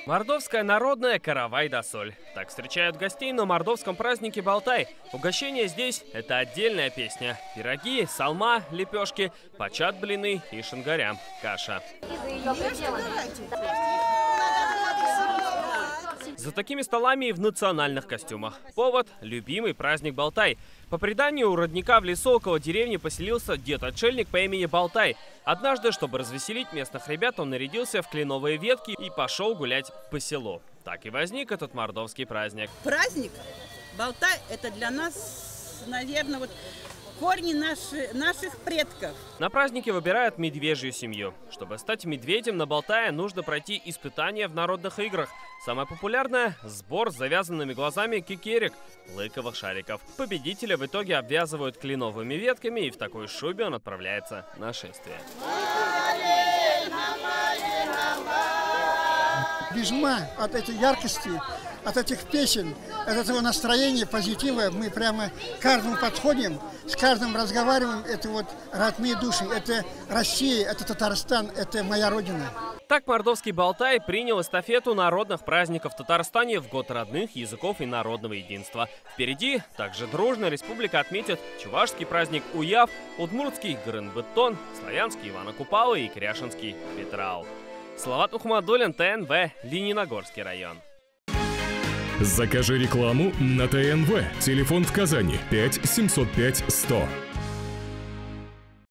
Мордовская народная каравай да соль. Так встречают гостей на мордовском празднике Балтай. Угощение здесь – это отдельная песня. Пироги, салма, лепешки, почат блины и шингаря – каша. За такими столами и в национальных костюмах. Повод – любимый праздник Балтай. По преданию, у родника в лесу около деревни поселился дед-отшельник по имени Балтай. Однажды, чтобы развеселить местных ребят, он нарядился в кленовые ветки и пошел гулять по селу. Так и возник этот мордовский праздник. Праздник Балтай – это для нас, наверное, вот корни наших предков. На празднике выбирают медвежью семью. Чтобы стать медведем на Балтае, нужно пройти испытания в народных играх. Самое популярное – сбор с завязанными глазами кикерик, лыковых шариков. Победителя в итоге обвязывают кленовыми ветками, и в такой шубе он отправляется на шествие. Без ума от этой яркости, от этих песен, от этого настроения, позитива. Мы прямо к каждому подходим, с каждым разговариваем. Это вот родные души, это Россия, это Татарстан, это моя родина. Так мордовский Балтай принял эстафету народных праздников в Татарстане в год родных языков и народного единства. Впереди также дружно республика отметит чувашский праздник Уяв, удмуртский Грын-Беттон, славянский Ивана Купала и кряшинский Петрал. Салават Ухмадуллин, ТНВ, Лениногорский район. Закажи рекламу на ТНВ. Телефон в Казани 5 705 100.